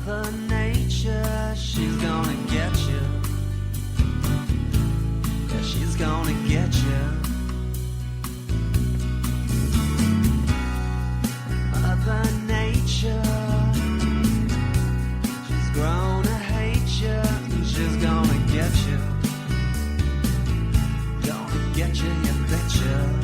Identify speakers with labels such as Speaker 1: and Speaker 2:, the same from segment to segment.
Speaker 1: Mother Nature, she's gonna get you. Yeah, she's gonna get you. Mother Nature, she's grown to hate you, and she's gonna get you. Gonna get you, you betcha.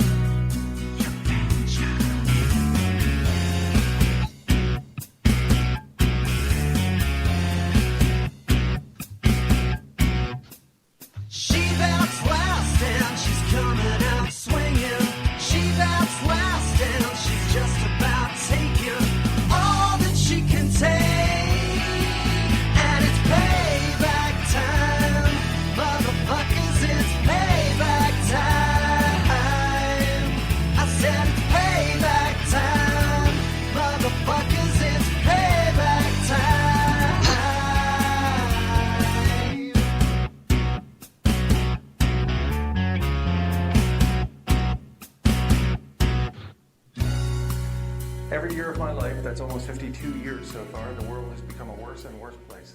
Speaker 2: Every year of my life, that's almost 52 years so far, the world has become a worse and worse place.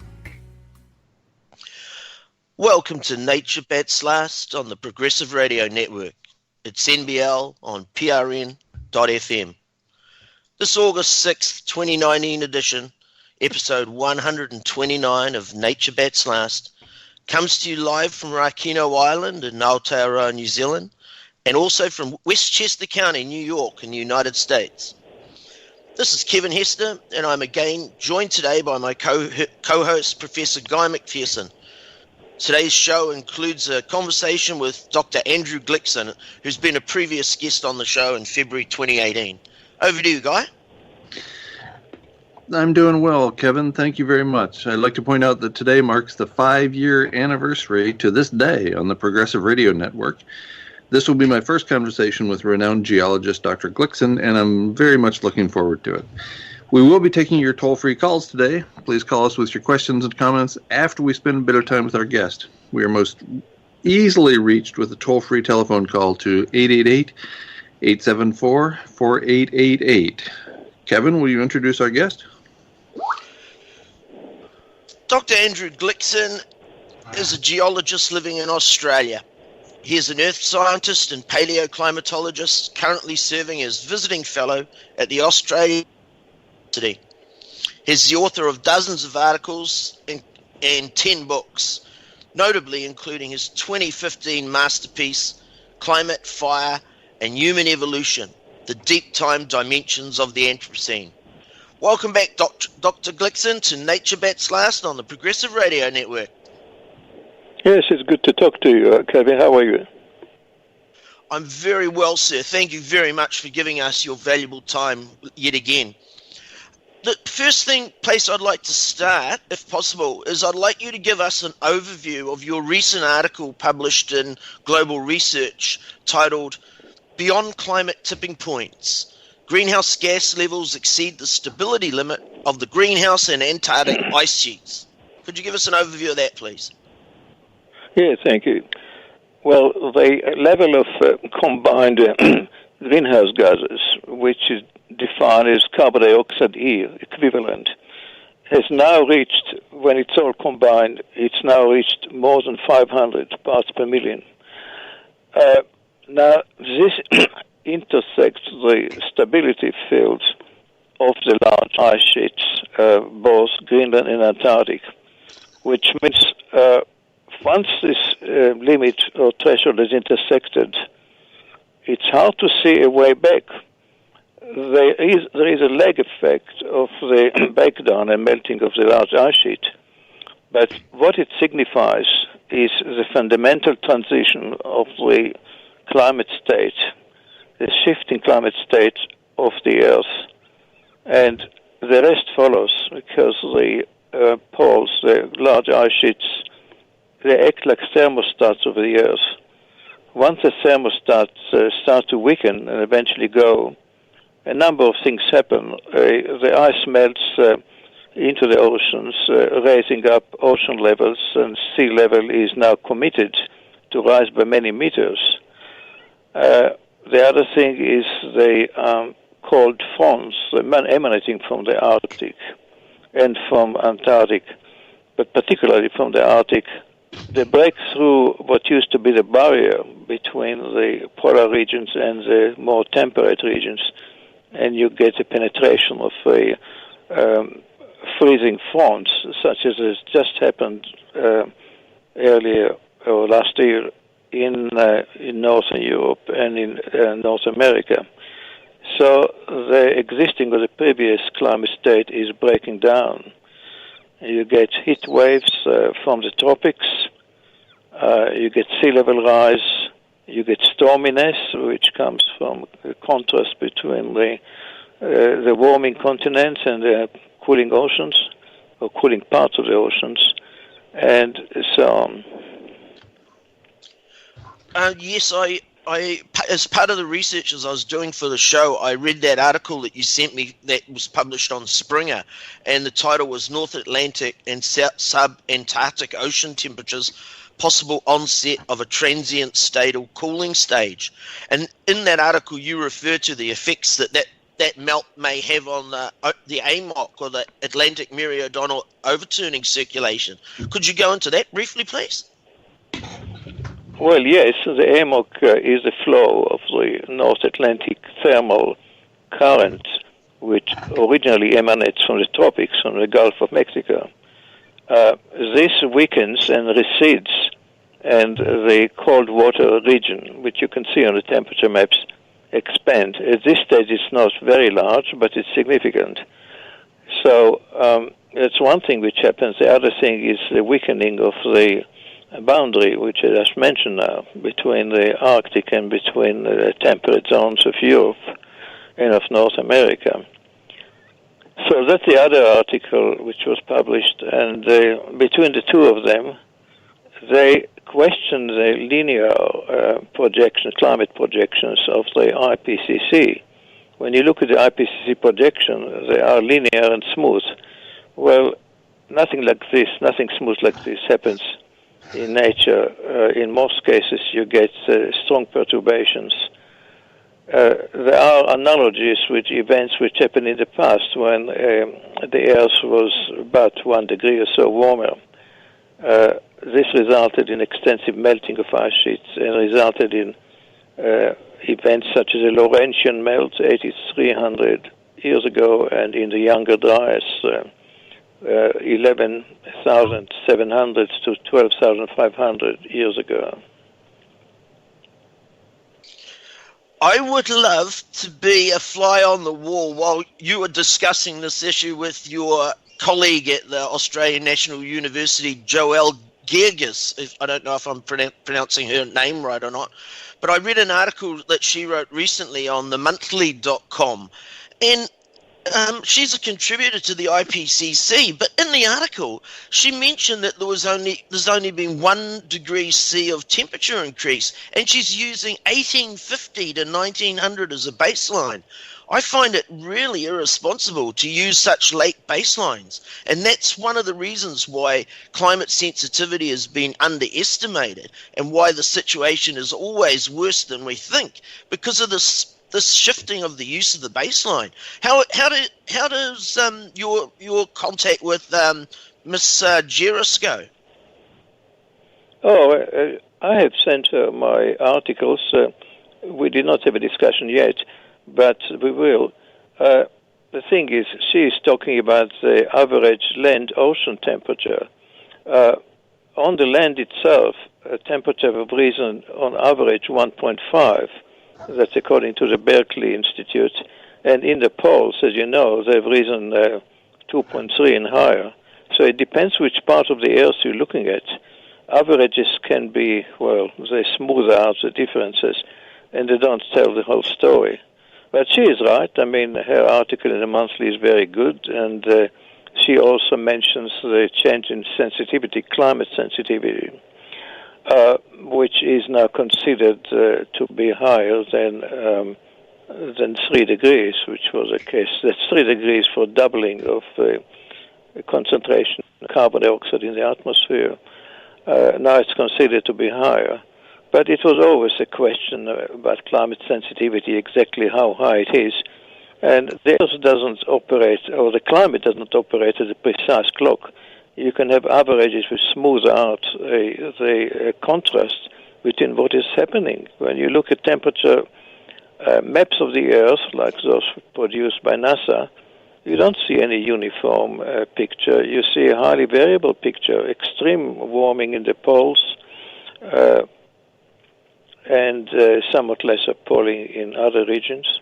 Speaker 3: Welcome to Nature Bats Last on the Progressive Radio Network. It's NBL on PRN.FM. This August 6th, 2019 edition, episode 129 of Nature Bats Last, comes to you live from Rakino Island in Aotearoa, New Zealand, and also from Westchester County, New York in the United States. This is Kevin Hester, and I'm again joined today by my co-host, Professor Guy McPherson. Today's show includes a conversation with Dr. Andrew Glikson, who's been a previous guest on the show in February 2018. Over to you, Guy.
Speaker 4: I'm doing well, Kevin. Thank you very much. I'd like to point out that today marks the 5-year anniversary to this day on the Progressive Radio Network. This will be my first conversation with renowned geologist Dr. Glikson, and I'm very much looking forward to it. We will be taking your toll-free calls today. Please call us with your questions and comments after we spend a bit of time with our guest. We are most easily reached with a toll-free telephone call to 888-874-4888. Kevin, will you introduce our guest?
Speaker 3: Dr. Andrew Glikson is a geologist living in Australia. He is an earth scientist and paleoclimatologist, currently serving as visiting fellow at the Australian University. He's the author of dozens of articles and 10 books, notably including his 2015 masterpiece, Climate, Fire, and Human Evolution, The Deep Time Dimensions of the Anthropocene. Welcome back, Dr. Glikson, to Nature Bats Last on the Progressive Radio Network.
Speaker 5: Yes, it's good to talk to you, Kevin. How are you?
Speaker 3: I'm very well, sir. Thank you very much for giving us your valuable time yet again. The first place I'd like to start, if possible, is I'd like you to give us an overview of your recent article published in Global Research titled Beyond Climate Tipping Points. Greenhouse gas levels exceed the stability limit of the greenhouse and Antarctic ice sheets. Could you give us an overview of that, please?
Speaker 5: Yes, thank you. Well, the level of combined greenhouse gases, which is defined as carbon dioxide equivalent, has now reached, when it's all combined, it's now reached more than 500 parts per million. Now, this intersects the stability field of the large ice sheets, both Greenland and Antarctic, which means once this limit or threshold is intersected, it's hard to see a way back. There is a lag effect of the breakdown and melting of the large ice sheet, but what it signifies is the fundamental transition of the climate state, the shifting climate state of the Earth, and the rest follows because the poles, the large ice sheets, they act like thermostats of the Earth. Once the thermostats start to weaken and eventually go, a number of things happen. The ice melts into the oceans, raising up ocean levels, and sea level is now committed to rise by many meters. The other thing is the cold fronts emanating from the Arctic. and from Antarctic, but particularly from the Arctic. They break through what used to be the barrier between the polar regions and the more temperate regions, and you get a penetration of a freezing fronts, such as has just happened earlier or last year in Northern Europe and in North America. So the existing or the previous climate state is breaking down. You get heat waves from the tropics, you get sea level rise, you get storminess, which comes from the contrast between the warming continents and the cooling oceans, or cooling parts of the oceans, and so on.
Speaker 3: Yes, I, as part of the research as I was doing for the show, I read that article that you sent me that was published on Springer, and the title was North Atlantic and Sub-Antarctic Ocean Temperatures, Possible Onset of a Transient Tidal Cooling Stage. And in that article, you refer to the effects that melt may have on the AMOC, or the Atlantic Meridional Overturning Circulation. Could you go into that briefly, please?
Speaker 5: Well, yes, the AMOC is the flow of the North Atlantic thermal current, which originally emanates from the tropics, from the Gulf of Mexico. This weakens and recedes, and the cold water region, which you can see on the temperature maps, expand. At this stage, it's not very large, but it's significant. So that's one thing which happens. The other thing is the weakening of the boundary, which I just mentioned now, between the Arctic and between the temperate zones of Europe and of North America. So that's the other article which was published, and between the two of them, they question the linear projections, climate projections of the IPCC. When you look at the IPCC projection, they are linear and smooth. Well, nothing like this, nothing smooth like this happens in nature. In most cases, you get strong perturbations. There are analogies with events which happened in the past when the Earth was about 1 degree or so warmer. This resulted in extensive melting of ice sheets and resulted in events such as the Laurentian melt 8,300 years ago, and in the Younger Dryas 11,700 to 12,500 years ago.
Speaker 3: I would love to be a fly on the wall while you were discussing this issue with your colleague at the Australian National University, Joelle Georgis. I don't know if I'm pronouncing her name right or not, but I read an article that she wrote recently on themonthly.com, and she's a contributor to the IPCC, but in the article, she mentioned that there's only been 1 degree C of temperature increase, and she's using 1850 to 1900 as a baseline. I find it really irresponsible to use such late baselines, and that's one of the reasons why climate sensitivity has been underestimated and why the situation is always worse than we think, because of this shifting of the use of the baseline. How does your contact with Miss Georgis go?
Speaker 5: I have sent her my articles. We did not have a discussion yet, but we will. The thing is, she is talking about the average land-ocean temperature. On the land itself, a temperature have risen on average 1.5. That's according to the Berkeley Institute. And in the poles, as you know, they've risen 2.3 and higher. So it depends which part of the Earth you're looking at. Averages can be, well, they smooth out the differences, and they don't tell the whole story. But she is right. I mean, her article in the Monthly is very good, and she also mentions the change in sensitivity, climate sensitivity, which is now considered to be higher than 3 degrees, which was the case. That's 3 degrees for doubling of the concentration of carbon dioxide in the atmosphere. Now it's considered to be higher. But it was always a question about climate sensitivity, exactly how high it is. And the Earth doesn't operate, or the climate doesn't operate at a precise clock. You can have averages which smooth out the contrast between what is happening. When you look at temperature maps of the Earth, like those produced by NASA, you don't see any uniform picture. You see a highly variable picture, extreme warming in the poles, and somewhat lesser poling in other regions.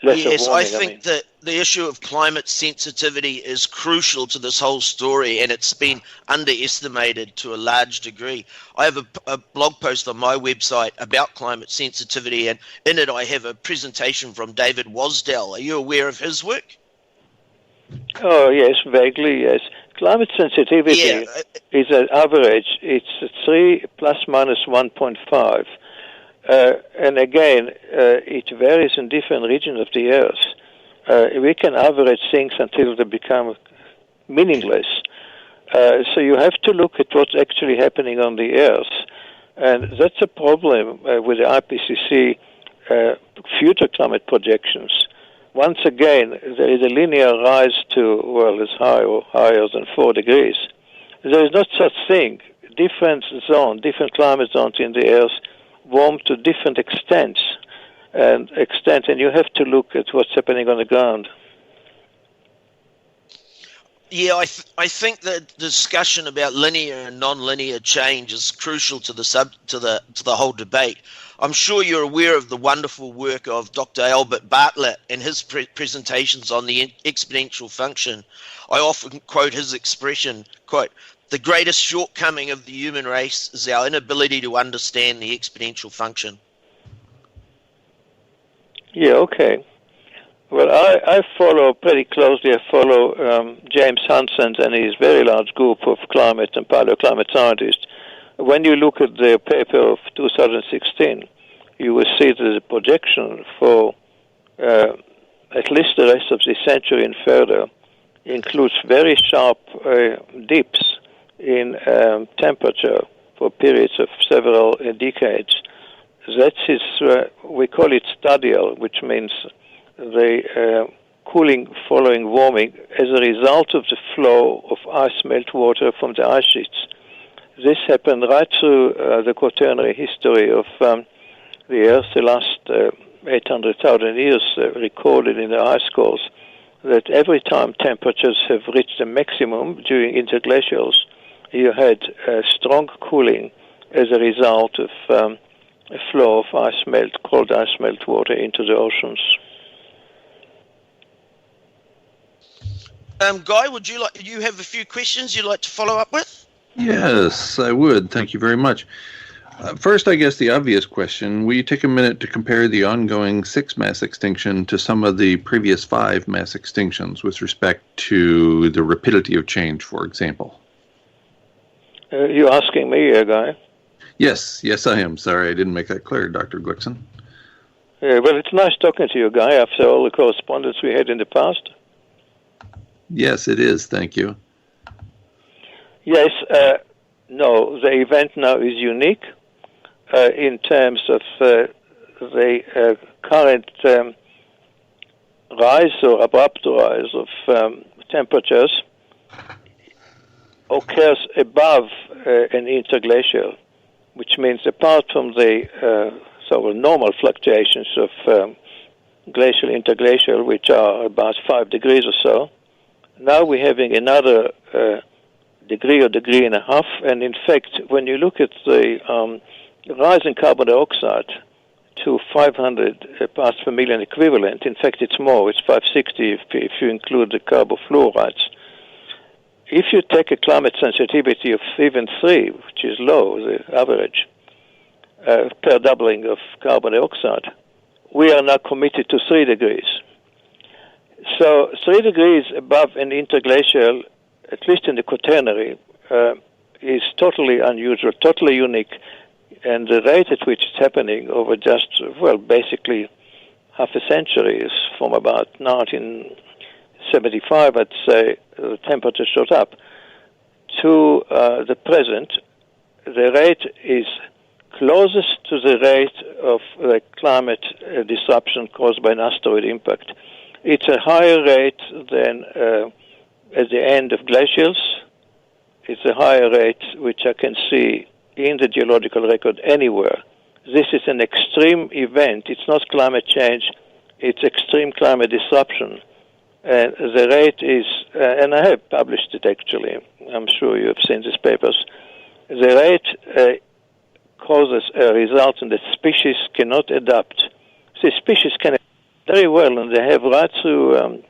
Speaker 3: Yes, I think that the issue of climate sensitivity is crucial to this whole story, and it's been underestimated to a large degree. I have a blog post on my website about climate sensitivity, and in it I have a presentation from David Wasdell. Are you aware of his work?
Speaker 5: Oh, yes, vaguely, yes. Climate sensitivity is an average. It's 3 plus minus 1.5. And again, it varies in different regions of the Earth. We can average things until they become meaningless. So you have to look at what's actually happening on the Earth. And that's a problem with the IPCC future climate projections. Once again, there is a linear rise to, well, as high or higher than 4 degrees. There is not such thing. Different climate zones in the Earth warm to different extents, and you have to look at what's happening on the ground.
Speaker 3: Yeah, I think the discussion about linear and non-linear change is crucial to the whole debate. I'm sure you're aware of the wonderful work of Dr. Albert Bartlett and his presentations on the exponential function. I often quote his expression, quote, "The greatest shortcoming of the human race is our inability to understand the exponential function."
Speaker 5: Yeah, okay. Well, I follow pretty closely. I follow James Hansen and his very large group of climate and paleoclimate scientists. When you look at their paper of 2016, you will see that the projection for at least the rest of the century and further includes very sharp dips in temperature for periods of several decades. That is, we call it stadial, which means the cooling following warming as a result of the flow of ice meltwater from the ice sheets. This happened right through the quaternary history of the Earth, the last 800,000 years recorded in the ice cores, that every time temperatures have reached a maximum during interglacials, you had strong cooling as a result of a flow of cold ice melt water into the oceans.
Speaker 3: Guy, do you have a few questions you'd like to follow up with?
Speaker 4: Yes, I would. Thank you very much. First, I guess the obvious question, will you take a minute to compare the ongoing 6th mass extinction to some of the previous 5 mass extinctions with respect to the rapidity of change, for example?
Speaker 5: You're asking me, Guy?
Speaker 4: Yes, I am. Sorry, I didn't make that clear, Dr. Glikson.
Speaker 5: Well, it's nice talking to you, Guy, after all the correspondence we had in the past.
Speaker 4: Yes, it is. Thank you.
Speaker 5: Yes, no, the event now is unique in terms of the current rise or abrupt rise of temperatures occurs above an interglacial, which means apart from the normal fluctuations of glacial interglacial, which are about 5 degrees or so, now we're having another degree or degree and a half. And in fact, when you look at the rise in carbon dioxide to 500 parts per million equivalent, in fact it's more, it's 560 if you include the carbofluorides. If you take a climate sensitivity of even 3, which is low, the average, per doubling of carbon dioxide, we are now committed to 3 degrees. So 3 degrees above an interglacial, at least in the quaternary, is totally unusual, totally unique. And the rate at which it's happening over just, basically half a century is from about 1975, I'd say, the temperature shot up, to the present. The rate is closest to the rate of the climate disruption caused by an asteroid impact. It's a higher rate than at the end of glacials. It's a higher rate which I can see in the geological record anywhere. This is an extreme event. It's not climate change. It's extreme climate disruption. And the rate is, and I have published it actually, I'm sure you have seen these papers, the rate causes a result in that species cannot adapt. See, species can adapt very well, and they have right through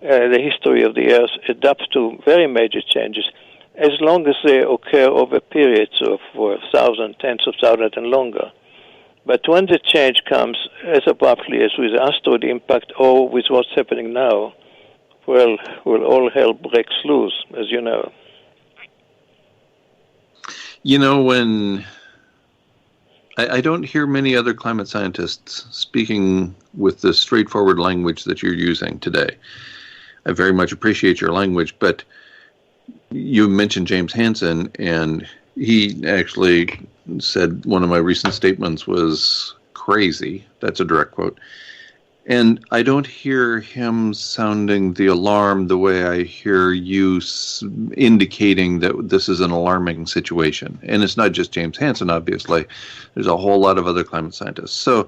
Speaker 5: the history of the Earth adapt to very major changes, as long as they occur over periods of thousands, tens of thousands, and longer. But when the change comes as abruptly as with the asteroid impact or with what's happening now, well, all hell breaks loose, as you know.
Speaker 4: You know, when I don't hear many other climate scientists speaking with the straightforward language that you're using today. I very much appreciate your language, but you mentioned James Hansen, and he actually said one of my recent statements was crazy. That's a direct quote. And I don't hear him sounding the alarm the way I hear you indicating that this is an alarming situation. And it's not just James Hansen, obviously. There's a whole lot of other climate scientists. So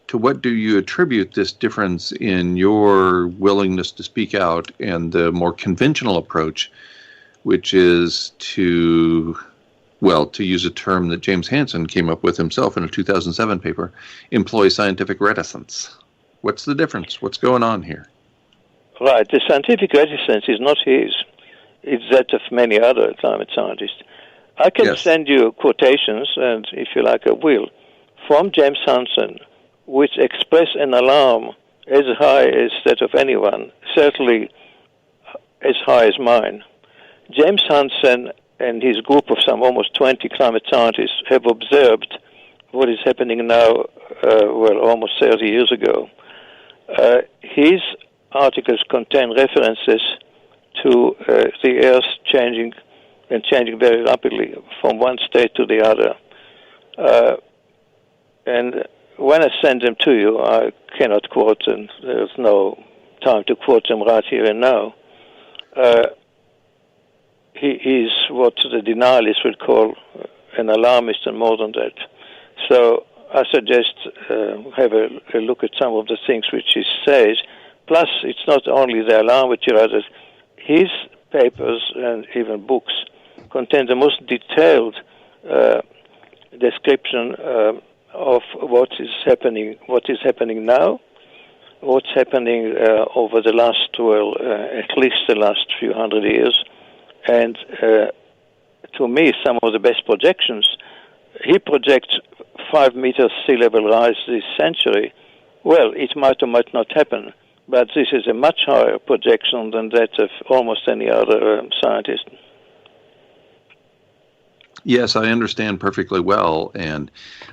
Speaker 4: to what do you attribute this difference in your willingness to speak out and the more conventional approach, which is to use a term that James Hansen came up with himself in a 2007 paper, employ scientific reticence? What's the difference? What's going on here?
Speaker 5: Right. The scientific reticence is not his. It's that of many other climate scientists. I can send you quotations, and if you like, I will, from James Hansen, which express an alarm as high as that of anyone, certainly as high as mine. James Hansen and his group of some almost 20 climate scientists have observed what is happening now, almost 30 years ago. His articles contain references to the Earth changing very rapidly from one state to the other. And when I send them to you, I cannot quote them. There's no time to quote them right here and now. He is what the denialists would call an alarmist and more than that. So I suggest have a look at some of the things which he says. Plus, it's not only the alarm which he writes. His papers and even books contain the most detailed description of what is happening now, what's happening over the last, at least the last few hundred years, and to me, some of the best projections. He projects 5 meters sea level rise this century. Well, it might or might not happen, but this is a much higher projection than that of almost any other scientist.
Speaker 4: Yes, I understand perfectly well, and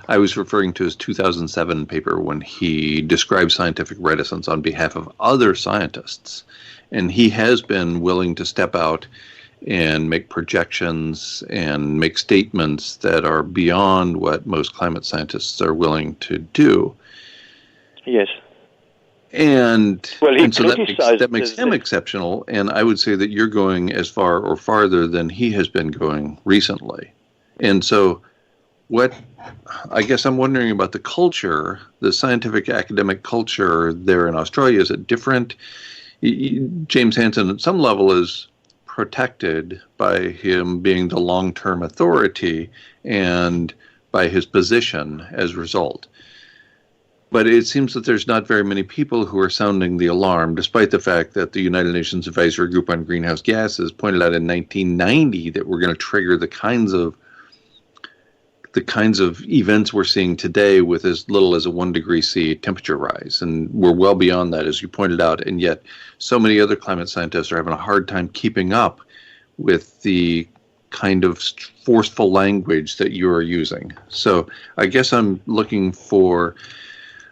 Speaker 4: I was referring to his 2007 paper when he described scientific reticence on behalf of other scientists, and he has been willing to step out and make projections and make statements that are beyond what most climate scientists are willing to do.
Speaker 5: Yes.
Speaker 4: And so that makes him
Speaker 5: the
Speaker 4: exceptional, and I would say that you're going as far or farther than he has been going recently. And so I guess I'm wondering about the culture, the scientific academic culture there in Australia. Is it different? James Hansen at some level is protected by him being the long-term authority and by his position as a result. But it seems that there's not very many people who are sounding the alarm, despite the fact that the United Nations Advisory Group on Greenhouse Gases pointed out in 1990 that we're going to trigger the kinds of events we're seeing today with as little as a 1 degree C temperature rise. And we're well beyond that, as you pointed out. And yet so many other climate scientists are having a hard time keeping up with the kind of forceful language that you are using. So I guess I'm looking for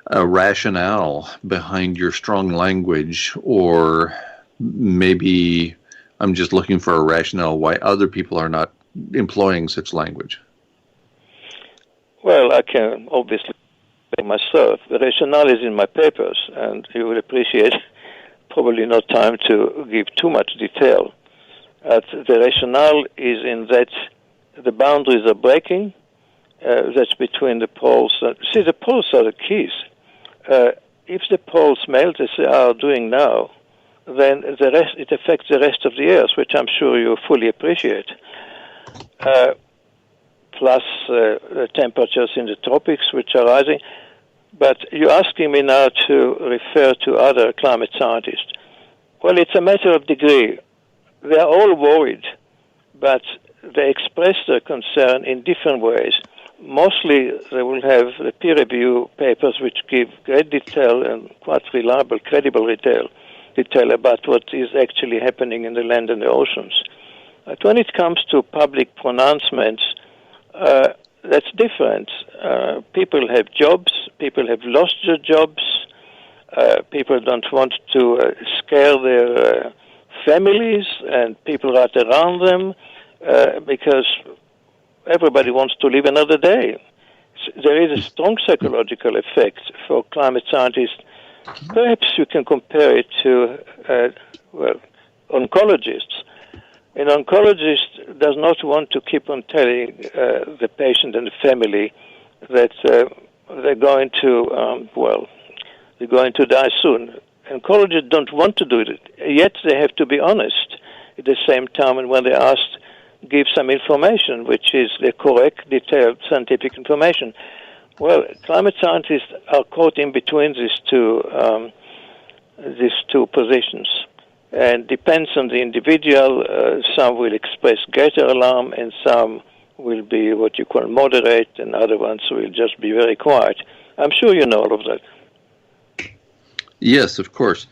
Speaker 4: a rationale behind your strong language, or maybe I'm just looking for a rationale why other people are not employing such language.
Speaker 5: Well, I can obviously say myself. The rationale is in my papers, and you will appreciate probably not time to give too much detail. The rationale is in that the boundaries are breaking. That's between the poles. See, the poles are the keys. If the poles melt, as they are doing now, then it affects the rest of the Earth, which I'm sure you fully appreciate. Plus the temperatures in the tropics, which are rising. But you're asking me now to refer to other climate scientists. Well, it's a matter of degree. They are all worried, but they express their concern in different ways. Mostly they will have the peer review papers which give great detail and quite reliable, credible detail about what is actually happening in the land and the oceans. But when it comes to public pronouncements, that's different. People have jobs, people have lost their jobs, people don't want to scare their families and people right around them because everybody wants to live another day. There is a strong psychological effect for climate scientists. Perhaps you can compare it to, oncologists. An oncologist does not want to keep on telling the patient and the family that they're going to die soon. Oncologists don't want to do it, yet they have to be honest at the same time, and when they're asked, give some information, which is the correct, detailed scientific information. Well, climate scientists are caught in between these two positions, and depends on the individual. Some will express greater alarm, and some will be what you call moderate, and other ones will just be very quiet. I'm sure you know all of that.
Speaker 4: Yes, of course.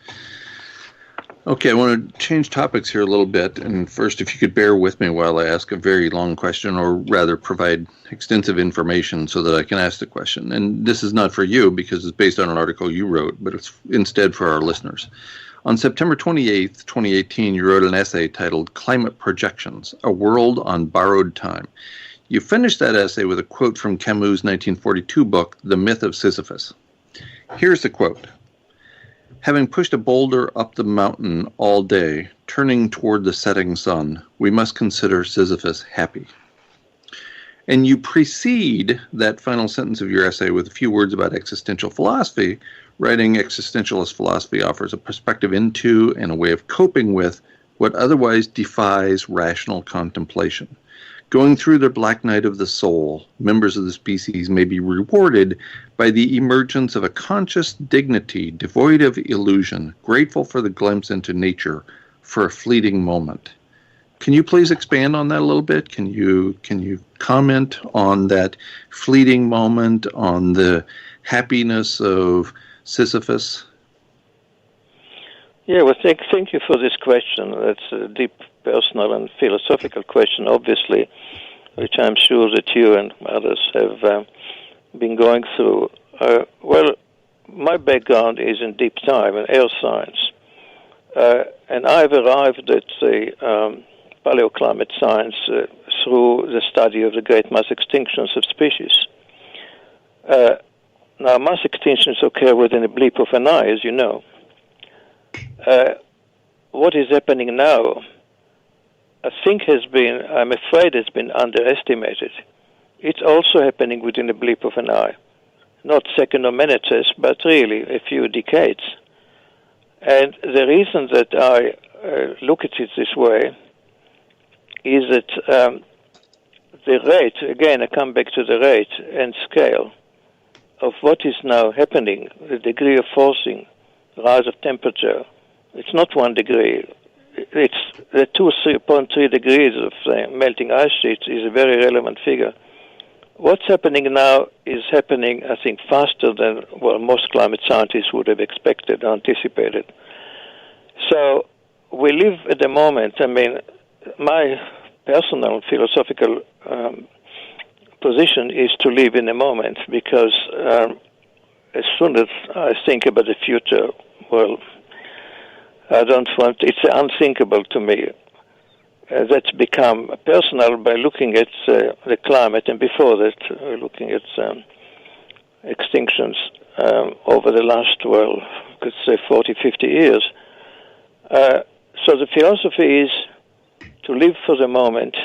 Speaker 4: Okay, I want to change topics here a little bit. And first, if you could bear with me while I ask a very long question, or rather provide extensive information so that I can ask the question. And this is not for you because it's based on an article you wrote, but it's instead for our listeners. On September 28th, 2018, you wrote an essay titled Climate Projections, A World on Borrowed Time. You finished that essay with a quote from Camus' 1942 book, The Myth of Sisyphus. Here's the quote. Having pushed a boulder up the mountain all day, turning toward the setting sun, we must consider Sisyphus happy. And you precede that final sentence of your essay with a few words about existential philosophy, writing existentialist philosophy offers a perspective into and a way of coping with what otherwise defies rational contemplation. Going through the black night of the soul, members of the species may be rewarded by the emergence of a conscious dignity devoid of illusion, grateful for the glimpse into nature for a fleeting moment. Can you please expand on that a little bit? Can you comment on that fleeting moment, on the happiness of Sisyphus?
Speaker 5: Yeah, well, thank you for this question. That's a deep personal and philosophical question, obviously, which I'm sure that you and others have been going through. Well, my background is in deep time and earth science, and I've arrived at the paleoclimate science through the study of the great mass extinctions of species. Now, mass extinctions occur within a blip of an eye, as you know. What is happening now, I'm afraid has been underestimated. It's also happening within a blip of an eye. Not second or minutes, but really a few decades. And the reason that I look at it this way is that the rate, again, I come back to the rate and scale of what is now happening, the degree of forcing, rise of temperature. It's not 1 degree. It's the 3.3 degrees of melting ice sheets is a very relevant figure. What's happening now is happening, I think, faster than most climate scientists would have expected, anticipated. So we live at the moment. I mean, my personal philosophical position is to live in the moment, because as soon as I think about the future, it's unthinkable to me. that's become personal by looking at the climate, and before that, looking at extinctions over the last, could say 40, 50 years. So the philosophy is to live for the moment,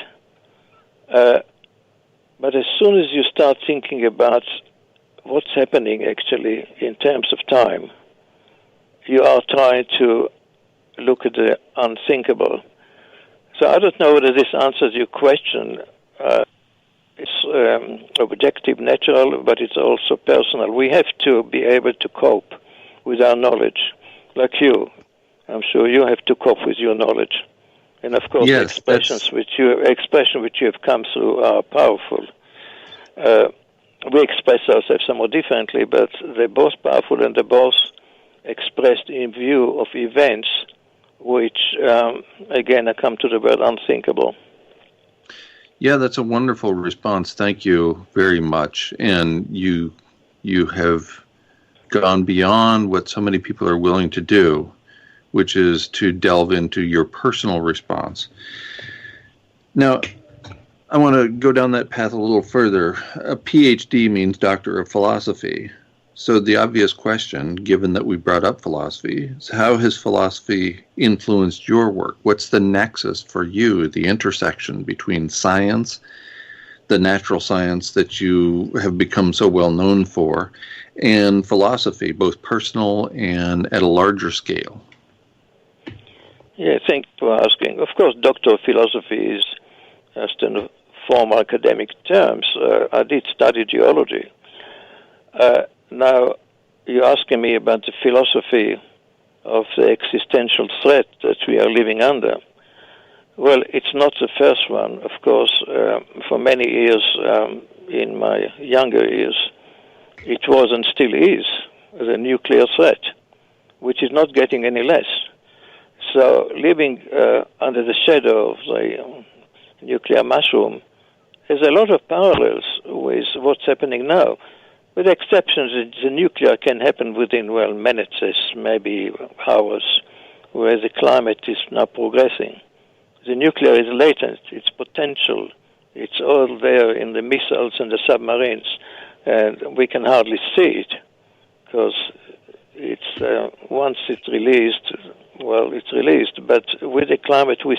Speaker 5: but as soon as you start thinking about what's happening actually in terms of time, you are trying to look at the unthinkable. So I don't know whether this answers your question. It's objective, natural, but it's also personal. We have to be able to cope with our knowledge, like you. I'm sure you have to cope with your knowledge, and of course,
Speaker 4: Yes,
Speaker 5: expressions which you have come through are powerful. We express ourselves somewhat differently, but they're both powerful, and they're both expressed in view of events which, again, I come to the word unthinkable.
Speaker 4: Yeah, that's a wonderful response. Thank you very much. And you have gone beyond what so many people are willing to do, which is to delve into your personal response. Now, I want to go down that path a little further. A PhD means Doctor of Philosophy. So the obvious question, given that we brought up philosophy, is how has philosophy influenced your work? What's the nexus for you, the intersection between science, the natural science that you have become so well known for, and philosophy, both personal and at a larger scale?
Speaker 5: Yeah, thank you for asking. Of course, Doctor of Philosophy is just in formal academic terms. I did study geology. Now, you're asking me about the philosophy of the existential threat that we are living under. Well, it's not the first one. Of course, for many years, in my younger years, it was and still is the nuclear threat, which is not getting any less. So living under the shadow of the nuclear mushroom has a lot of parallels with what's happening now. With exceptions, the nuclear can happen within, minutes, maybe hours, whereas the climate is now progressing. The nuclear is latent, it's potential, it's all there in the missiles and the submarines, and we can hardly see it, because it's once it's released, it's released. But with the climate, we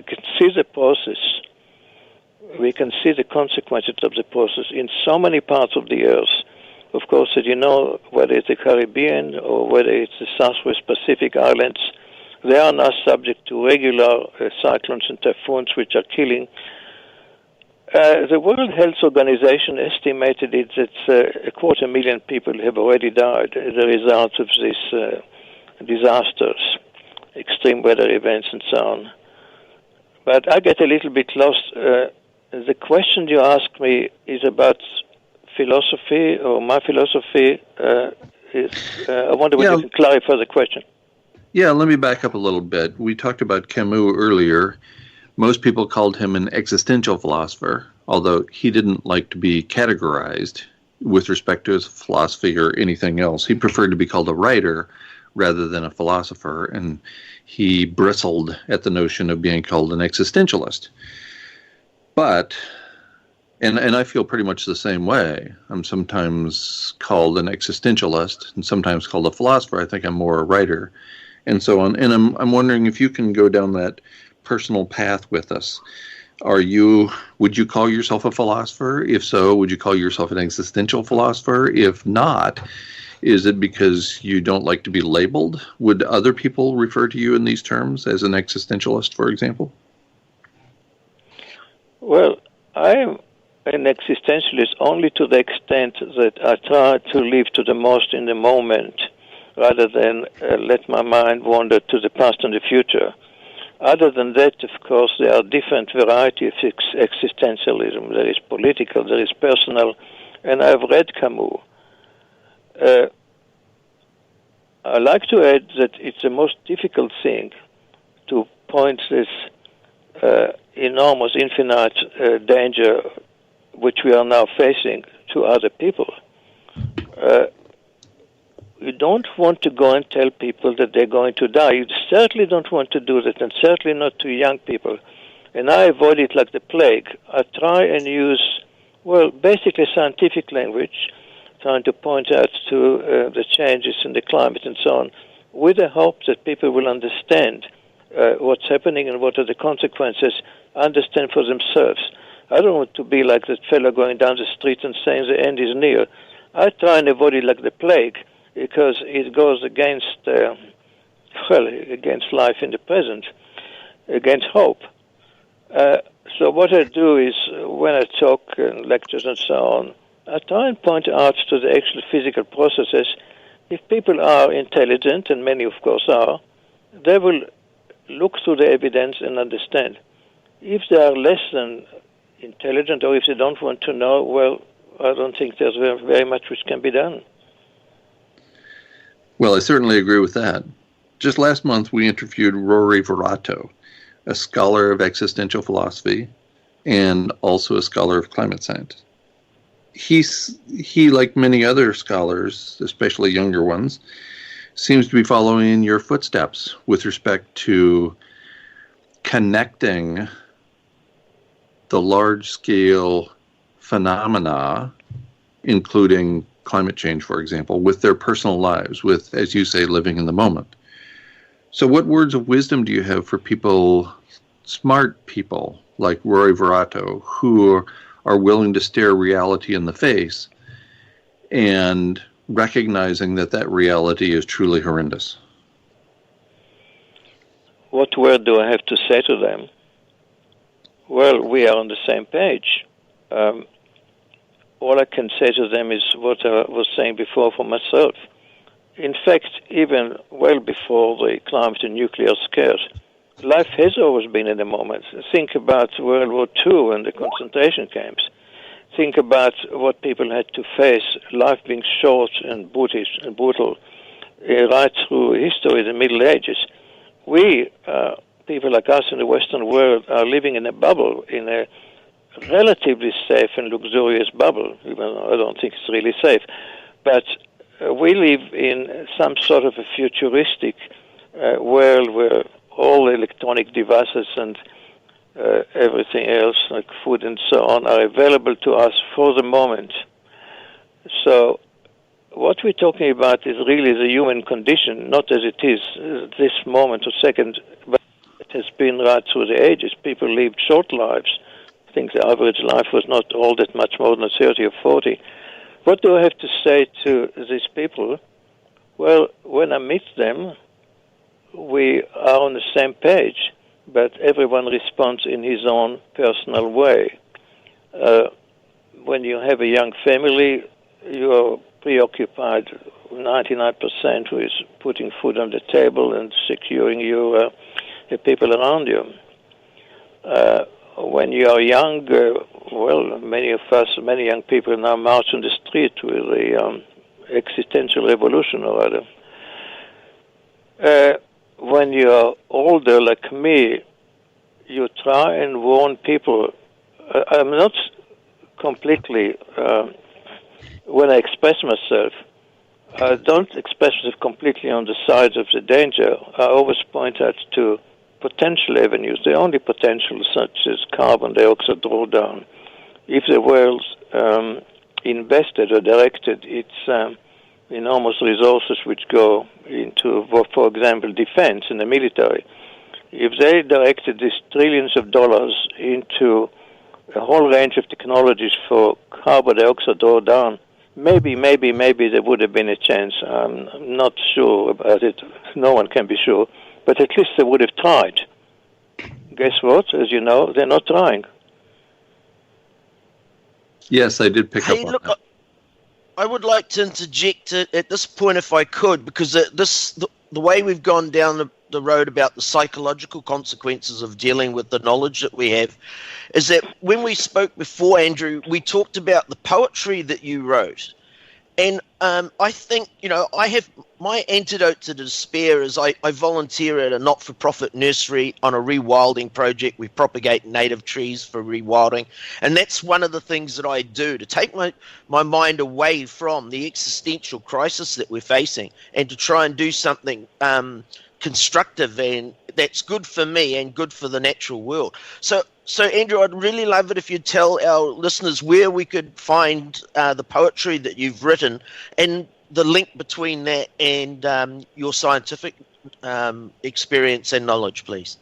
Speaker 5: can see the process. We can see the consequences of the process in so many parts of the earth. Of course, whether it's the Caribbean or whether it's the Southwest Pacific Islands, they are now subject to regular cyclones and typhoons which are killing. The World Health Organization estimated it that 250,000 people have already died as a result of these disasters, extreme weather events and so on. But I get a little bit lost. The question you ask me is about philosophy or my philosophy. I wonder whether you can clarify the question.
Speaker 4: Yeah, let me back up a little bit. We talked about Camus earlier. Most people called him an existential philosopher, although he didn't like to be categorized with respect to his philosophy or anything else. He preferred to be called a writer rather than a philosopher, and he bristled at the notion of being called an existentialist. But, and I feel pretty much the same way. I'm sometimes called an existentialist and sometimes called a philosopher. I think I'm more a writer and so on. And I'm wondering if you can go down that personal path with us. Would you call yourself a philosopher? If so, would you call yourself an existential philosopher? If not, is it because you don't like to be labeled? Would other people refer to you in these terms as an existentialist, for example?
Speaker 5: Well, I'm an existentialist only to the extent that I try to live to the most in the moment rather than let my mind wander to the past and the future. Other than that, of course, there are different varieties of existentialism. There is political, there is personal, and I've read Camus. I like to add that it's the most difficult thing to point this enormous, infinite danger which we are now facing to other people. you don't want to go and tell people that they're going to die. You certainly don't want to do that, and certainly not to young people. And I avoid it like the plague. I try and use, well, basically scientific language, trying to point out to the changes in the climate and so on, with the hope that people will understand what's happening and what are the consequences, understand for themselves. I don't want to be like that fellow going down the street and saying the end is near. I try and avoid it like the plague, because it goes against, against life in the present, against hope. So what I do is, when I talk and lectures and so on, I try and point out to the actual physical processes. If people are intelligent, and many of course are, they will look through the evidence and understand. If they are less than intelligent, or if they don't want to know, well, I don't think there's very much which can be done.
Speaker 4: Well, I certainly agree with that. Just last month, we interviewed Rory Verato, a scholar of existential philosophy and also a scholar of climate science. He, like many other scholars, especially younger ones, seems to be following in your footsteps with respect to connecting the large-scale phenomena, including climate change, for example, with their personal lives, with, as you say, living in the moment. So what words of wisdom do you have for people, smart people like Rory Verato, who are willing to stare reality in the face and recognizing that that reality is truly horrendous?
Speaker 5: What word do I have to say to them? Well, we are on the same page. All I can say to them is what I was saying before for myself. In fact, even well before the climate and nuclear scares, life has always been in the moment. Think about World War II and the concentration camps. Think about what people had to face, life being short and brutal, right through history, the Middle Ages. We, people like us in the Western world, are living in a bubble, in a relatively safe and luxurious bubble, even though I don't think it's really safe. But we live in some sort of a futuristic world where all electronic devices and everything else, like food and so on, are available to us for the moment. So what we're talking about is really the human condition, not as it is this moment or second, but it has been right through the ages. People lived short lives. I think the average life was not all that much more than 30 or 40. What do I have to say to these people? Well, when I meet them, we are on the same page, but everyone responds in his own personal way. When you have a young family, you are preoccupied 99% with putting food on the table and securing your the people around you. When you are young, well, many of us, many young people now march on the street with the existential revolution or other. When you are older, like me, you try and warn people. I'm not completely, when I express myself, I don't express myself completely on the sides of the danger. I always point out to potential avenues, the only potential such as carbon dioxide drawdown. If the world's invested or directed its enormous resources which go into, for example, defense in the military, if they directed these trillions of dollars into a whole range of technologies for carbon dioxide drawdown, maybe there would have been a chance. I'm not sure about it. No one can be sure. But at least they would have tried. Guess what? As you know, they're not trying.
Speaker 4: Yes, I did pick up on that.
Speaker 3: I would like to interject at this point, if I could, because the way we've gone down the road about the psychological consequences of dealing with the knowledge that we have, is that when we spoke before, Andrew, we talked about the poetry that you wrote. And I think, I have my antidote to despair is I volunteer at a not-for-profit nursery on a rewilding project. We propagate native trees for rewilding. And that's one of the things that I do to take my mind away from the existential crisis that we're facing and to try and do something constructive and that's good for me and good for the natural world. So Andrew, I'd really love it if you'd tell our listeners where we could find the poetry that you've written and the link between that and your scientific experience and knowledge, please.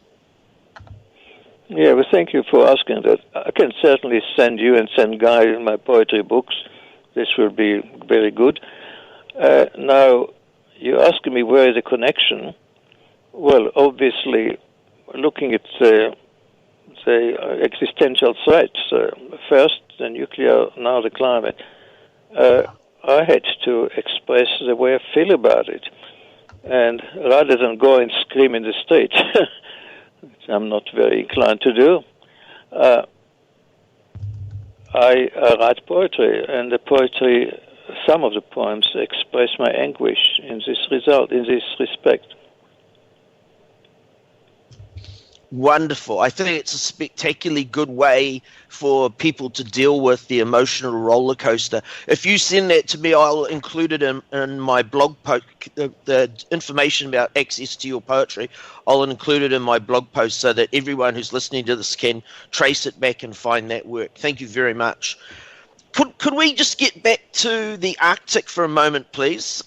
Speaker 5: Yeah, well, thank you for asking that. I can certainly send you and send Guy my poetry books. This will be very good. Now, you're asking me where is the connection? Well, obviously, looking at the existential threats, first the nuclear, now the climate, I had to express the way I feel about it. And rather than go and scream in the street, which I'm not very inclined to do, I write poetry, and the poetry, some of the poems express my anguish in this respect.
Speaker 3: Wonderful. I think it's a spectacularly good way for people to deal with the emotional roller coaster. If you send that to me, I'll include it in my blog post. The information about access to your poetry, I'll include it in my blog post so that everyone who's listening to this can trace it back and find that work. Thank you very much. Could we just get back to the Arctic for a moment, please?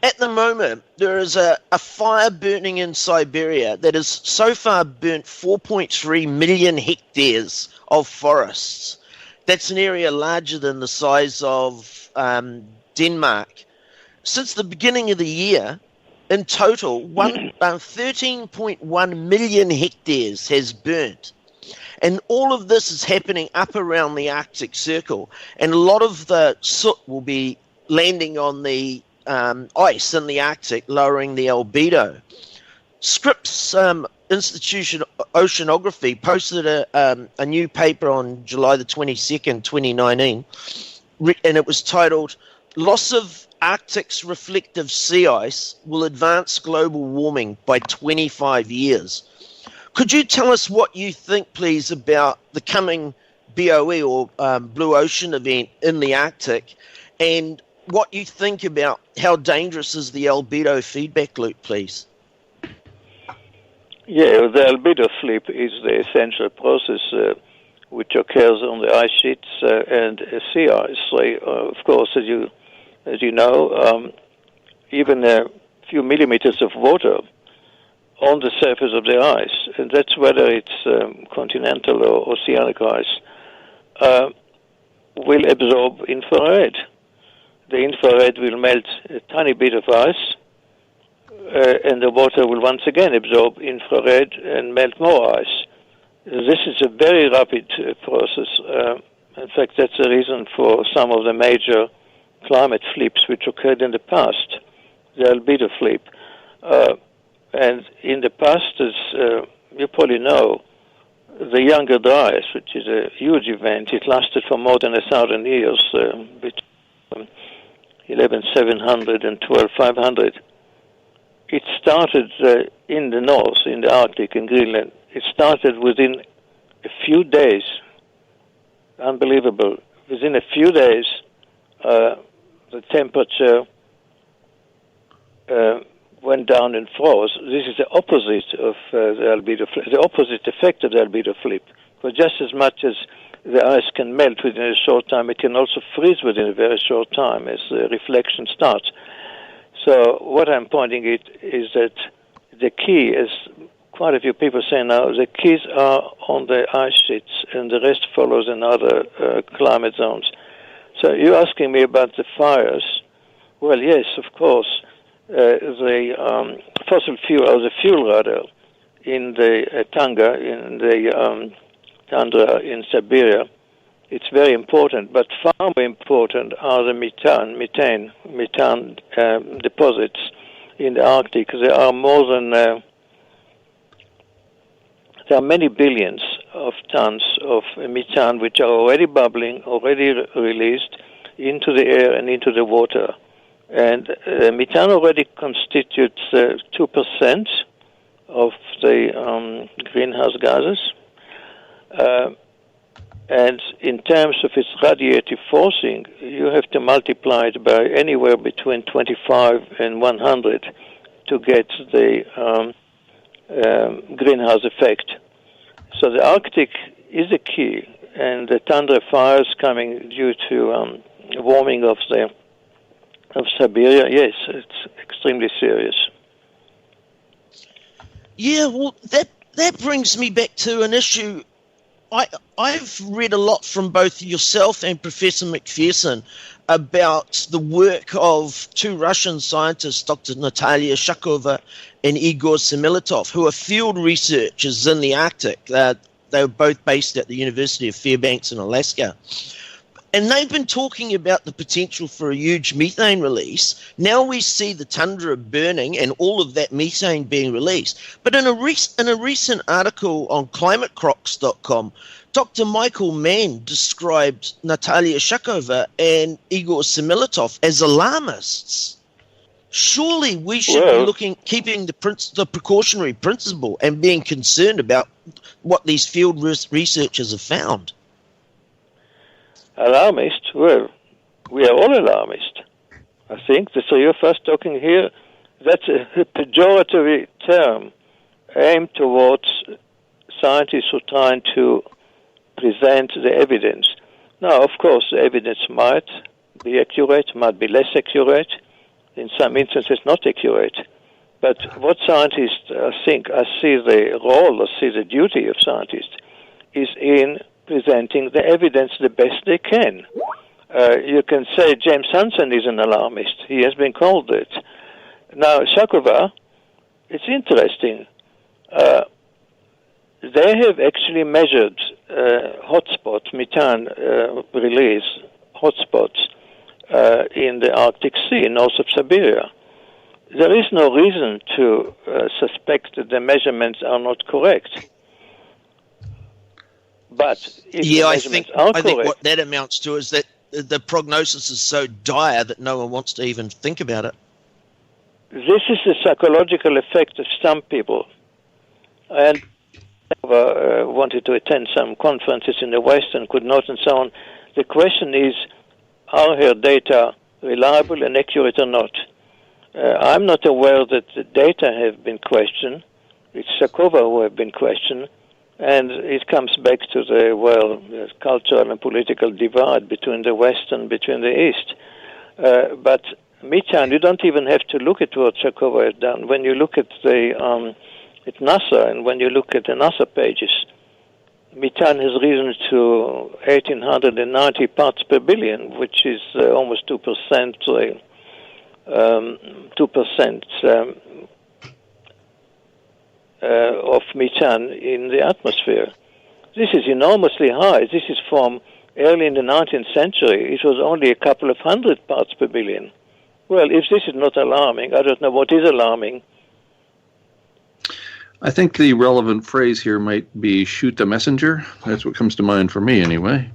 Speaker 3: At the moment, there is a fire burning in Siberia that has so far burnt 4.3 million hectares of forests. That's an area larger than the size of Denmark. Since the beginning of the year, in total, 13.1 million hectares has burnt. And all of this is happening up around the Arctic Circle. And a lot of the soot will be landing on the ice in the Arctic, lowering the albedo. Scripps Institution Oceanography posted a new paper on July the 22nd, 2019, and it was titled, "Loss of Arctic's Reflective Sea Ice Will Advance Global Warming by 25 Years." Could you tell us what you think, please, about the coming BOE or Blue Ocean event in the Arctic, and what you think about how dangerous is the albedo feedback loop, please?
Speaker 5: Yeah, the albedo flip is the essential process which occurs on the ice sheets and sea ice. Of course, as you know, even a few millimeters of water on the surface of the ice, and that's whether it's continental or oceanic ice, will absorb infrared. The infrared will melt a tiny bit of ice, and the water will once again absorb infrared and melt more ice. This is a very rapid process. In fact, that's the reason for some of the major climate flips which occurred in the past, the albedo flip. And in the past, as you probably know, the Younger Dryas, which is a huge event, it lasted for more than 1,000 years, between 11,700 and 12,500. It started in the north, in the Arctic, in Greenland. It started within a few days. Unbelievable. Within a few days, the temperature went down and froze. This is the opposite of the albedo flip, the opposite effect of the albedo flip. But just as much as the ice can melt within a short time, it can also freeze within a very short time as the reflection starts. So what I'm pointing it is that the key, as quite a few people say now, the keys are on the ice sheets and the rest follows in other climate zones. So you're asking me about the fires. Well, yes, of course. The fossil fuel, or the fuel rather, in the Tanga, in the tundra in Siberia, it's very important. But far more important are the methane deposits in the Arctic. There are there are many billions of tons of methane which are already bubbling, already released, into the air and into the water. And methane already constitutes 2% of the greenhouse gases. And in terms of its radiative forcing, you have to multiply it by anywhere between 25 and 100 to get the greenhouse effect. So the Arctic is a key, and the tundra fires coming due to warming of Siberia, yes, it's extremely serious.
Speaker 3: Yeah, well, that brings me back to an issue. I've read a lot from both yourself and Professor McPherson about the work of two Russian scientists, Dr. Natalia Shakova and Igor Semilitov, who are field researchers in the Arctic. They were both based at the University of Fairbanks in Alaska. And they've been talking about the potential for a huge methane release. Now we see the tundra burning and all of that methane being released. But in a recent article on climatecrocs.com, Dr. Michael Mann described Natalia Shakova and Igor Semilitov as alarmists. Surely we should be keeping the precautionary principle and being concerned about what these field researchers have found.
Speaker 5: Alarmist? Well, we are all alarmist. I think the three of us talking here, that's a pejorative term aimed towards scientists who are trying to present the evidence. Now, of course, the evidence might be accurate, might be less accurate, in some instances not accurate. But what scientists I see the role, I see the duty of scientists is in presenting the evidence the best they can. You can say James Hansen is an alarmist. He has been called it. Now, Shakova, it's interesting. They have actually measured hotspots, methane release hotspots in the Arctic Sea, north of Siberia. There is no reason to suspect that the measurements are not correct. But if
Speaker 3: I think what that amounts to is that the prognosis is so dire that no one wants to even think about it.
Speaker 5: This is the psychological effect of some people. And wanted to attend some conferences in the West and could not, and so on. The question is, are her data reliable and accurate or not? I'm not aware that the data have been questioned. It's Shakova who have been questioned. And it comes back to the cultural and political divide between the West and between the East. But methane, you don't even have to look at what Shakova has done. When you look at at NASA and when you look at the NASA pages, methane has risen to 1,890 parts per billion, which is almost 2%. 2% of methane in the atmosphere. This is enormously high. This is from early in the 19th century. It was only a couple of hundred parts per billion. Well, if this is not alarming, I don't know what is alarming.
Speaker 4: I think the relevant phrase here might be shoot the messenger. That's what comes to mind for me anyway.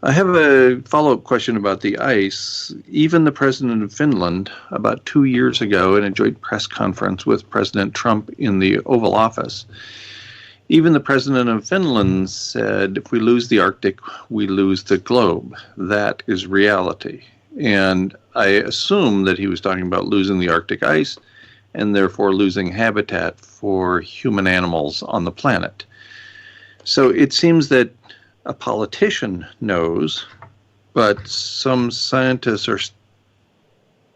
Speaker 4: I have a follow-up question about the ice. Even the president of Finland, about 2 years ago in a joint press conference with President Trump in the Oval Office, even the president of Finland said, if we lose the Arctic, we lose the globe. That is reality. And I assume that he was talking about losing the Arctic ice and therefore losing habitat for human animals on the planet. So it seems that a politician knows, but some scientists are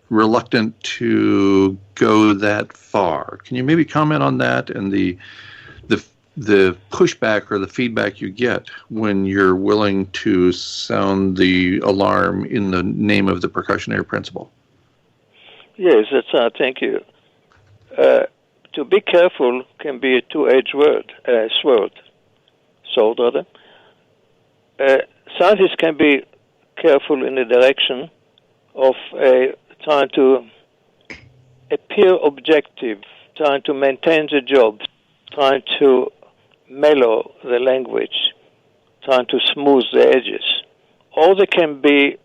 Speaker 4: reluctant to go that far. Can you maybe comment on that and the pushback or the feedback you get when you're willing to sound the alarm in the name of the precautionary principle?
Speaker 5: Yes, that's thank you. To be careful can be a two-edged sword rather. Scientists can be careful in the direction of trying to appear objective, trying to maintain the job, trying to mellow the language, trying to smooth the edges. Or they can be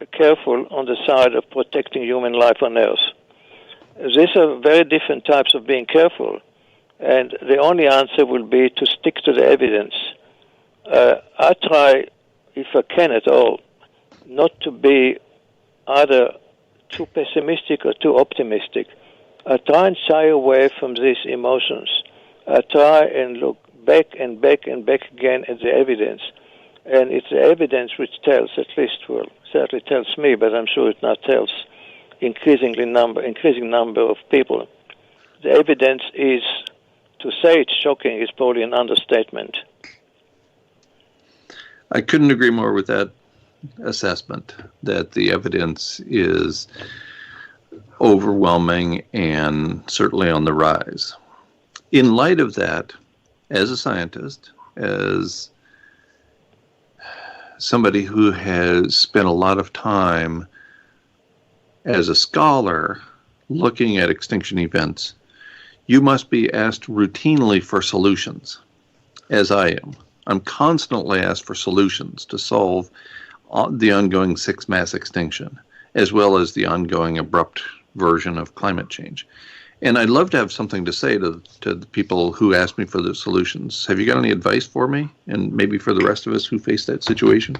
Speaker 5: careful on the side of protecting human life on Earth. These are very different types of being careful, and the only answer will be to stick to the evidence. I try, if I can at all, not to be either too pessimistic or too optimistic. I try and shy away from these emotions. I try and look back and back and back again at the evidence. And it's the evidence which tells, at least, well, certainly tells me, but I'm sure it now tells increasing number of people. The evidence is, to say it's shocking is probably an understatement.
Speaker 4: I couldn't agree more with that assessment, that the evidence is overwhelming and certainly on the rise. In light of that, as a scientist, as somebody who has spent a lot of time as a scholar looking at extinction events, you must be asked routinely for solutions, as I am. I'm constantly asked for solutions to solve the ongoing sixth mass extinction, as well as the ongoing abrupt version of climate change. And I'd love to have something to say to the people who ask me for the solutions. Have you got any advice for me, and maybe for the rest of us who face that situation?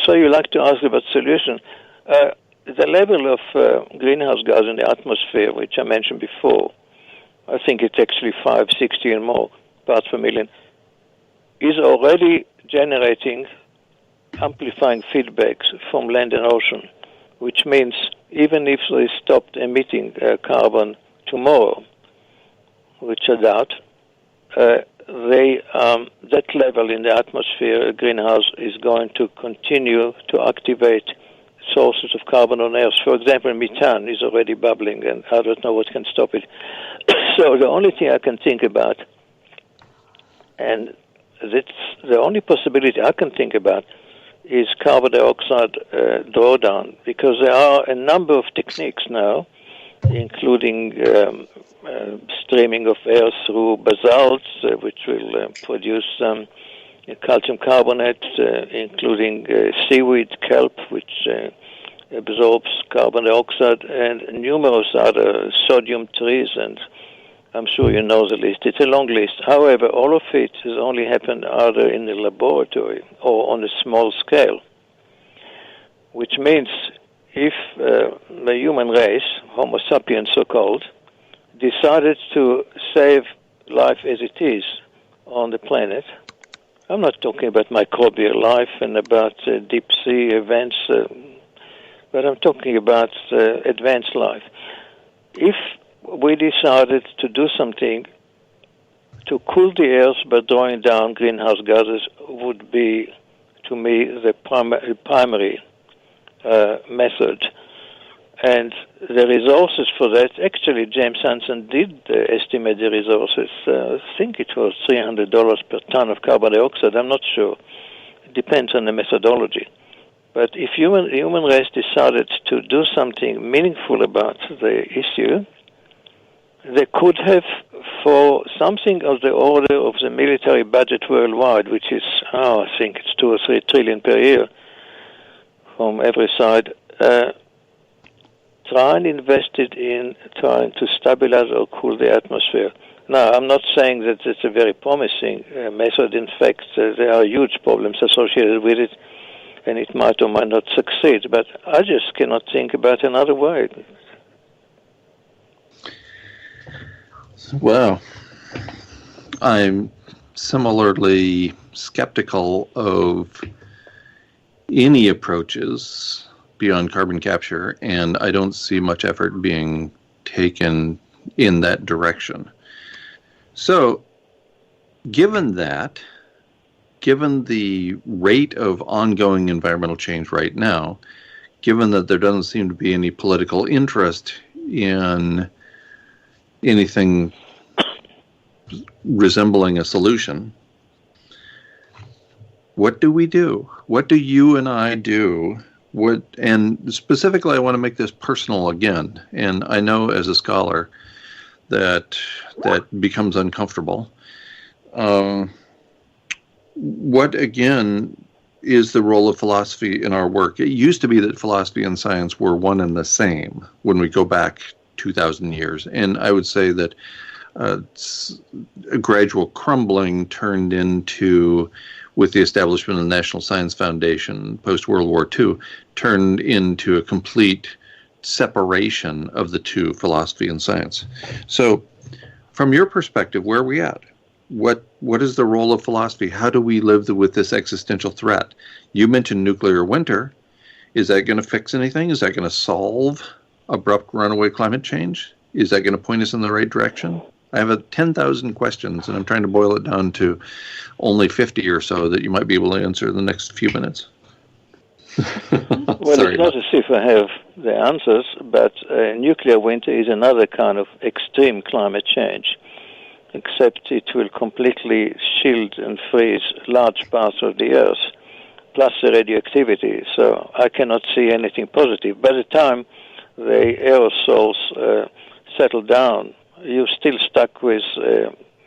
Speaker 5: So you like to ask about solution. The level of greenhouse gas in the atmosphere, which I mentioned before, I think it's actually 560 and more parts per million, is already generating amplifying feedbacks from land and ocean, which means even if they stopped emitting carbon tomorrow, which I doubt, that level in the atmosphere, greenhouse, is going to continue to activate sources of carbon on Earth. For example, methane is already bubbling, and I don't know what can stop it. So the only thing I can think about, and that's the only possibility I can think about, is carbon dioxide drawdown, because there are a number of techniques now, including streaming of air through basalts, which will produce calcium carbonate, including seaweed, kelp, which absorbs carbon dioxide, and numerous other sodium trees, and I'm sure you know the list. It's a long list. However, all of it has only happened either in the laboratory or on a small scale, which means if the human race, Homo sapiens so-called, decided to save life as it is on the planet, I'm not talking about microbial life and about deep sea events, but I'm talking about advanced life. If we decided to do something to cool the earth by drawing down greenhouse gases, would be, to me, the primary method. And the resources for that, actually, James Hansen did estimate the resources. I think it was $300 per ton of carbon dioxide. I'm not sure. It depends on the methodology. But if the human race decided to do something meaningful about the issue, they could have, for something of the order of the military budget worldwide, which is, I think it's 2 or 3 trillion per year from every side, try and invest it in trying to stabilize or cool the atmosphere. Now, I'm not saying that it's a very promising method. In fact, there are huge problems associated with it, and it might or might not succeed. But I just cannot think about another way.
Speaker 4: Well, I'm similarly skeptical of any approaches beyond carbon capture, and I don't see much effort being taken in that direction. So, given that, given the rate of ongoing environmental change right now, given that there doesn't seem to be any political interest in anything resembling a solution, what do we do? What do you and I do? And specifically, I want to make this personal again. And I know as a scholar that becomes uncomfortable. What, again, is the role of philosophy in our work? It used to be that philosophy and science were one and the same when we go back 2,000 years. And I would say that a gradual crumbling turned into, with the establishment of the National Science Foundation post-World War II, turned into a complete separation of the two, philosophy and science. So from your perspective, where are we at? What is the role of philosophy? How do we live with this existential threat? You mentioned nuclear winter. Is that going to fix anything? Is that going to solve abrupt runaway climate change? Is that going to point us in the right direction? I have 10,000 questions, and I'm trying to boil it down to only 50 or so that you might be able to answer in the next few minutes.
Speaker 5: Well, it's not as if I have the answers, but nuclear winter is another kind of extreme climate change, except it will completely shield and freeze large parts of the Earth, plus the radioactivity. So I cannot see anything positive. By the time the aerosols settle down, you're still stuck with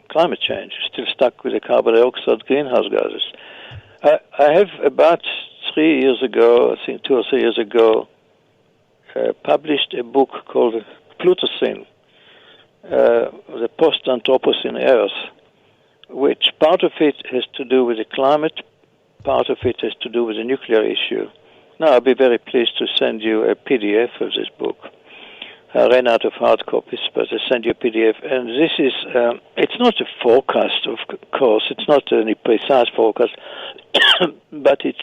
Speaker 5: climate change. You're still stuck with the carbon dioxide greenhouse gases. I have about 3 years ago, I think 2 or 3 years ago, published a book called Plutocene, the post-Anthropocene Earth, which part of it has to do with the climate, part of it has to do with the nuclear issue. Now, I'll be very pleased to send you a PDF of this book. I ran out of hard copies, but I send you a PDF. And this is, it's not a forecast, of course. It's not any precise forecast, but it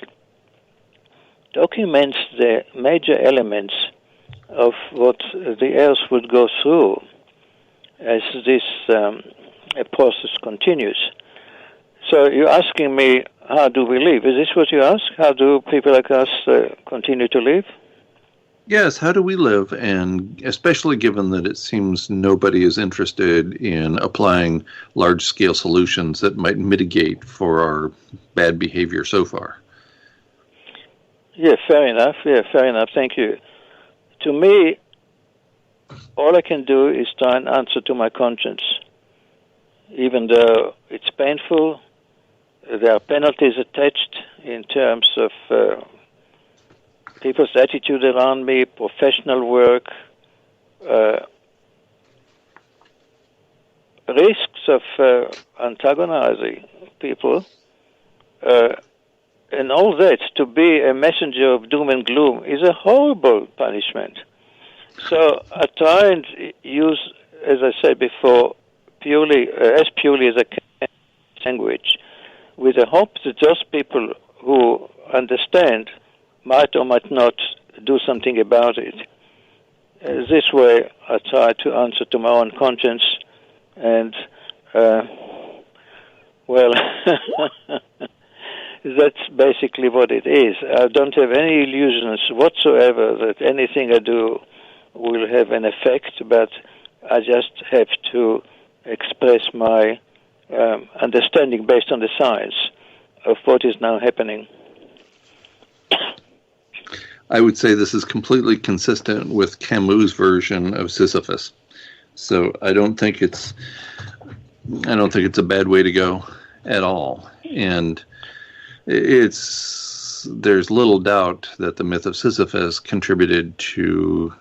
Speaker 5: documents the major elements of what the Earth would go through as this process continues. So you're asking me, how do we live? Is this what you ask? How do people like us continue to live?
Speaker 4: Yes, how do we live? And especially given that it seems nobody is interested in applying large-scale solutions that might mitigate for our bad behavior so far.
Speaker 5: Yeah, fair enough. Thank you. To me, all I can do is try and answer to my conscience. Even though it's painful, there are penalties attached in terms of people's attitude around me, professional work, risks of antagonizing people, and all that. To be a messenger of doom and gloom is a horrible punishment. So I try and use, as I said before, purely as a language, with the hope that those people who understand might or might not do something about it. This way, I try to answer to my own conscience, and, well, that's basically what it is. I don't have any illusions whatsoever that anything I do will have an effect, but I just have to express my understanding based on the science of what is now happening.
Speaker 4: I would say this is completely consistent with Camus' version of Sisyphus. So I don't think it's a bad way to go at all. And there's little doubt that the myth of Sisyphus contributed to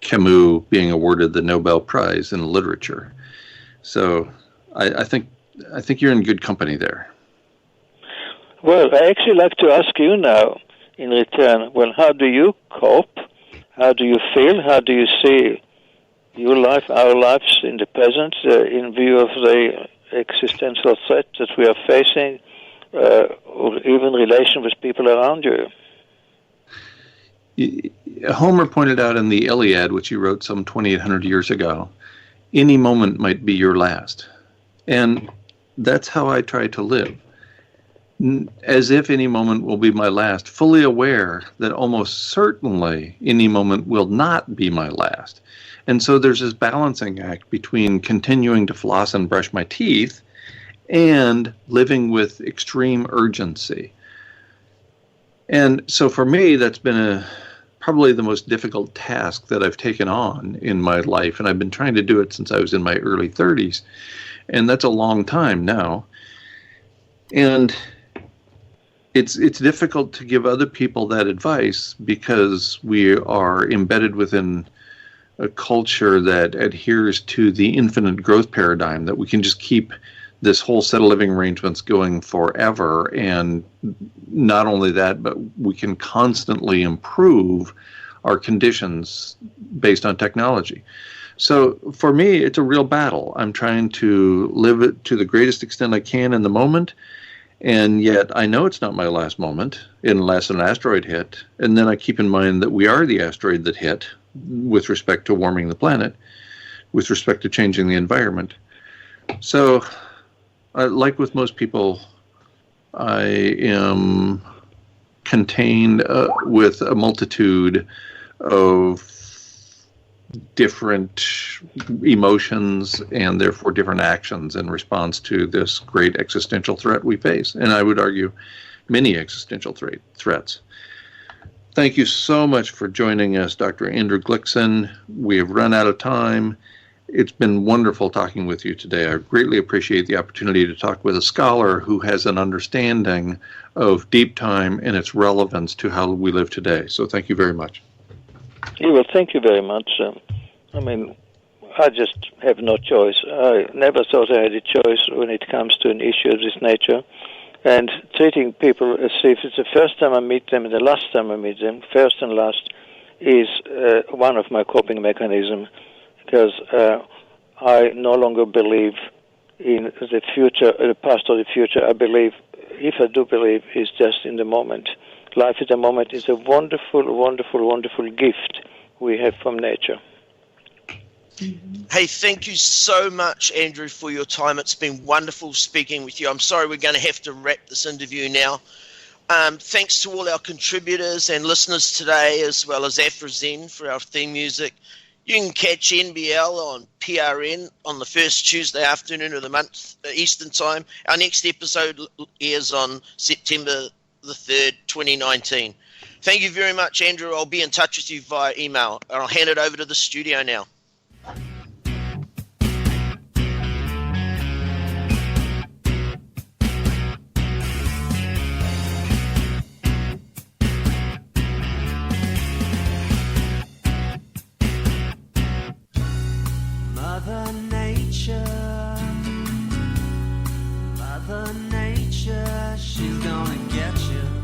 Speaker 4: Camus being awarded the Nobel Prize in literature. So I think you're in good company there.
Speaker 5: Well, I actually like to ask you now in return, well, how do you cope? How do you feel? How do you see your life, our lives in the present, in view of the existential threat that we are facing, or even relation with people around you?
Speaker 4: Homer pointed out in the Iliad, which he wrote some 2,800 years ago, any moment might be your last. And that's how I try to live. As if any moment will be my last, fully aware that almost certainly any moment will not be my last. And so there's this balancing act between continuing to floss and brush my teeth and living with extreme urgency. And so for me, that's been probably the most difficult task that I've taken on in my life. And I've been trying to do it since I was in my early 30s. And that's a long time now. And it's difficult to give other people that advice because we are embedded within a culture that adheres to the infinite growth paradigm, that we can just keep this whole set of living arrangements going forever. And not only that, but we can constantly improve our conditions based on technology. So for me, it's a real battle. I'm trying to live it to the greatest extent I can in the moment. And yet I know it's not my last moment unless an asteroid hit. And then I keep in mind that we are the asteroid that hit with respect to warming the planet, with respect to changing the environment. So, like with most people, I am contained with a multitude of different emotions and therefore different actions in response to this great existential threat we face. And I would argue many existential threats. Thank you so much for joining us, Dr. Andrew Glikson. We have run out of time. It's been wonderful talking with you today. I greatly appreciate the opportunity to talk with a scholar who has an understanding of deep time and its relevance to how we live today. So thank you very much.
Speaker 5: Yeah, well, thank you very much. I mean, I just have no choice. I never thought I had a choice when it comes to an issue of this nature. And treating people as if it's the first time I meet them and the last time I meet them, first and last, is one of my coping mechanisms, because I no longer believe in the future, the past or the future. I believe, if I do believe, is just in the moment. Life at the moment is a wonderful, wonderful, wonderful gift we have from nature.
Speaker 3: Hey, thank you so much, Andrew, for your time. It's been wonderful speaking with you. I'm sorry we're going to have to wrap this interview now. Thanks to all our contributors and listeners today, as well as AfroZen for our theme music. You can catch NBL on PRN on the first Tuesday afternoon of the month, Eastern Time. Our next episode airs on September the 3rd, 2019. Thank you very much, Andrew. I'll be in touch with you via email. And I'll hand it over to the studio now.
Speaker 1: Mother Nature, she's gonna get you.